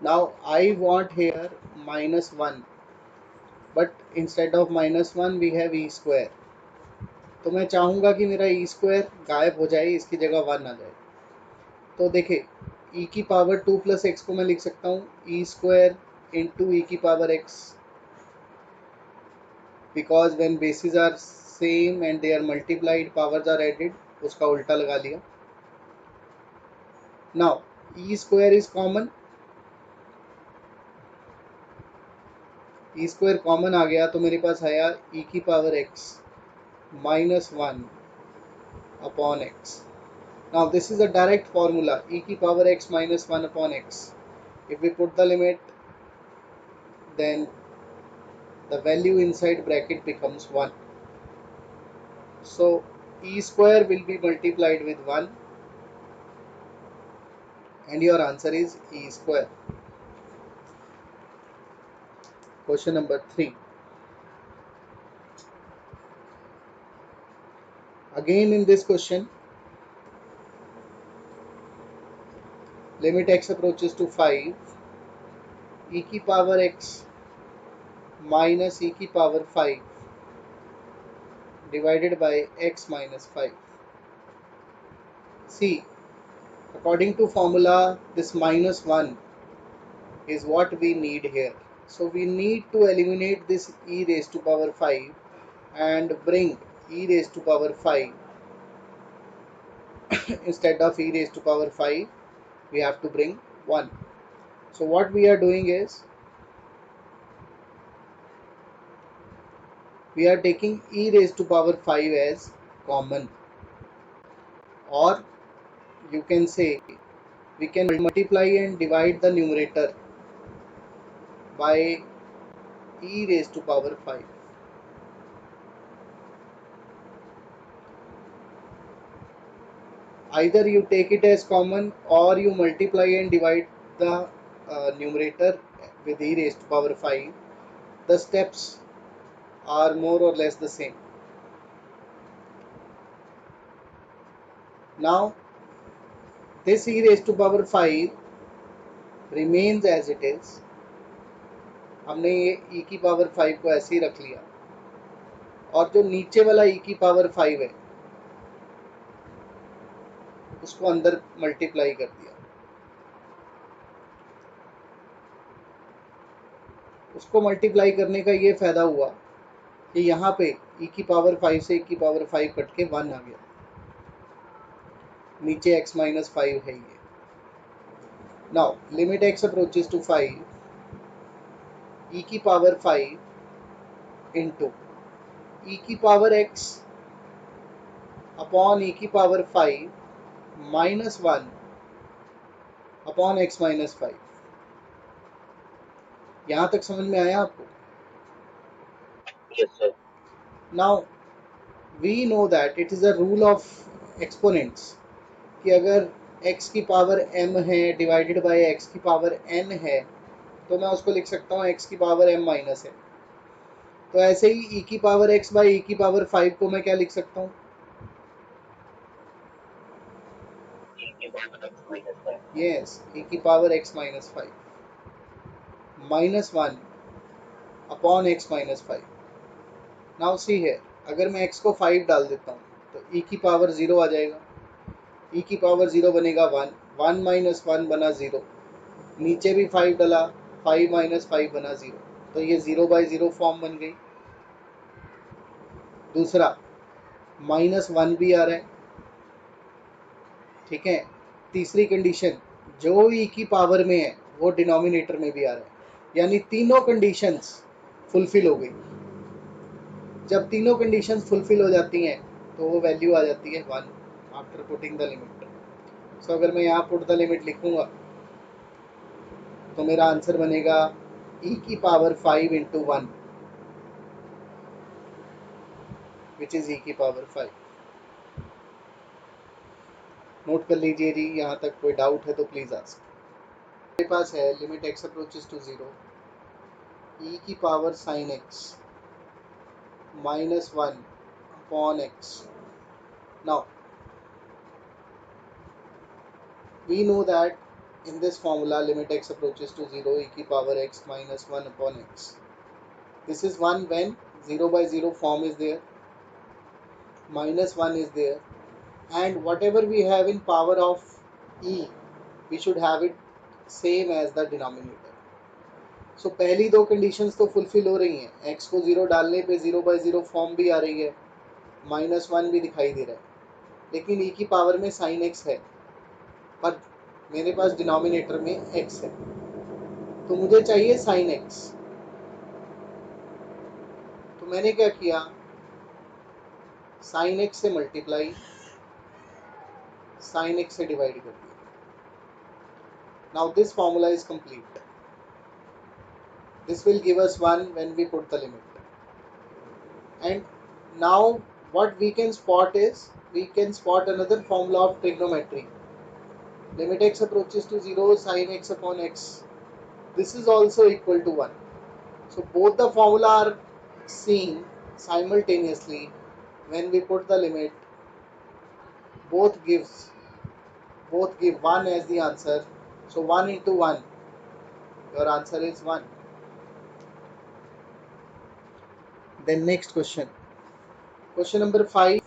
Now I want here -1, but instead of -1 we have e square. तो मैं चाहूँगा कि मेरा e स्क्वायर गायब हो जाए, इसकी जगह 1 आ जाए। तो देखिए e की पावर 2 प्लस एक्स को मैं लिख सकता हूँ e स्क्वायर इंटू ई की power x, because when bases are same and they are multiplied powers are added, उसका उल्टा लगा लिया। Now e square is common, e square common आ गया तो मेरे पास आया ई की power x -1 upon x। Now this is a direct formula, e की power x -1 upon x. If we put the limit, then the value inside bracket becomes 1. So e square will be multiplied with 1 and your answer is e square. Question number 3. Again in this question, limit x approaches to 5, e की power x minus e की power 5 divided by x minus 5. See, according to formula, this -1 is what we need here. So we need to eliminate this e raised to power 5 and bring e raised to power 5 instead of e raised to power 5 we have to bring 1. So what we are doing is we are taking e raised to power 5 as common, or you can say we can multiply and divide the numerator by e raised to power 5. Either you take it as common or you multiply and divide the numerator with e raised to power 5. The steps are more or less the same. Now this e raised to power 5 remains as it is. हमने ये e की power 5 को ऐसे ही रख लिया और जो नीचे वाला e की पावर 5 है उसको अंदर मल्टीप्लाई कर दिया। उसको मल्टीप्लाई करने का ये फायदा हुआ कि यहाँ पे e की पावर 5 से e की पावर 5 कट के 1 आ गया, नीचे x माइनस 5 है ये। Now limit x approaches to 5, e की पावर 5 इंटू e की पावर x अपॉन e की पावर 5 -1 अपॉन x माइनस 5। यहाँ तक समझ में आया आपको? Yes, sir. Now we know that it is a rule of exponents कि अगर x की पावर m है डिवाइडेड बाय x की पावर n है तो मैं उसको लिख सकता हूँ x की पावर m माइनस है। तो ऐसे ही e की पावर x बाई e की पावर 5 को मैं क्या लिख सकता हूँ? E की power x minus 5. Yes, e की power x minus 5 -1 upon x minus 5। Now see है, अगर मैं x को 5 डाल देता हूँ तो e की पावर 0 आ जाएगा, e की पावर 0 बनेगा 1, 1 माइनस 1 बना 0, नीचे भी 5 डाला, 5 माइनस 5 बना 0, तो ये 0/0 फॉर्म बन गई। दूसरा -1 भी आ रहा है, ठीक है। तीसरी कंडीशन, जो e की पावर में है वो डिनोमिनेटर में भी आ रहा है, यानी तीनों कंडीशंस फुलफिल हो गई। जब तीनों कंडीशंस फुलफिल हो जाती हैं तो वो वैल्यू आ जाती है 1 आफ्टर पुटिंग द लिमिट। सो अगर मैं यहाँ पुट द लिमिट लिखूंगा तो मेरा आंसर बनेगा e की power 5 into 1 which is e की पावर 5। नोट कर लीजिए जी, यहाँ तक कोई डाउट है तो प्लीज आस्क। मेरे पास है limit x approaches to 0, e की power sine x -1 upon x. Now we know that in this formula limit x approaches to 0 e की power x minus 1 upon x. This is 1 when 0 by 0 form is there, minus 1 is there, and whatever we have in power of e we should have it same as the denominator. So पहली दो conditions तो fulfil हो रही हैं, x को 0 डालने पे 0 by 0 form भी आ रही है, माइनस 1 भी दिखाई दे रहा है, लेकिन e की पावर में साइन x है, पर मेरे पास डिनोमिनेटर में x है, तो मुझे चाहिए साइन x. तो मैंने क्या किया, साइन x से मल्टीप्लाई, साइन x से डिवाइड कर दिया. Now this formula is complete. This will give us 1 when we put the limit. And now what we can spot is, we can spot another formula of trigonometry. Limit x approaches to 0 sin x upon x. This is also equal to 1. So both the formula are seen simultaneously. When we put the limit, both give 1 as the answer. So 1 into 1, your answer is 1. Then next question. Question number 5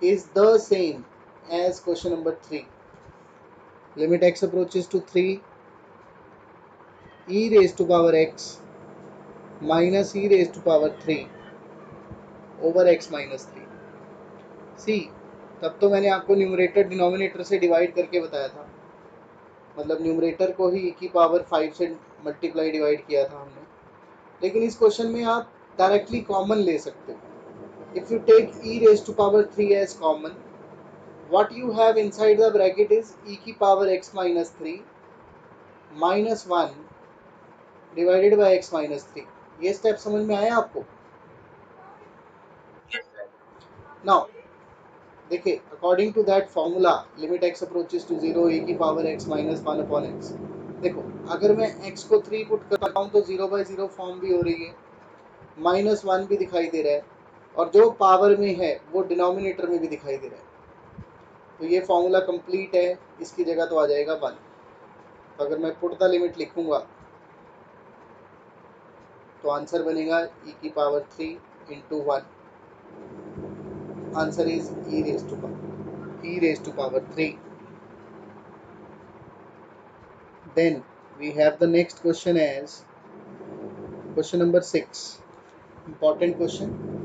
is the same as question number 3. Limit x approaches to 3, e raised to power x minus e raised to power 3 over x minus 3. See, तब तो मैंने आपको numerator denominator से divide करके बताया था, मतलब numerator को ही e की पावर 5 से मल्टीप्लाई डिवाइड किया था हमने, लेकिन इस क्वेश्चन में आप डायरेक्टली कॉमन ले सकते हो. If you take e raised to power 3 as common, what you have inside the bracket is e की power x minus 3 minus 1 divided by x minus 3. ये स्टेप समझ में आया आपको? Yes, sir. नाउ देखिए, according to that formula limit x approaches to 0 e की power x minus 1 upon x. देखो, अगर मैं x को 3 पुट करता हूँ तो 0 बाई 0 फॉर्म भी हो रही है, माइनस 1 भी दिखाई दे रहा है, और जो पावर में है वो डिनोमिनेटर में भी दिखाई दे रहा है. तो ये फॉर्मूला कंप्लीट है, इसकी जगह तो आ जाएगा 1. तो अगर मैं पुट द लिमिट लिखूंगा तो आंसर बनेगा e की power 3 into 1. Answer is e raised to power 3. Then we have the next question as question number 6. Important question.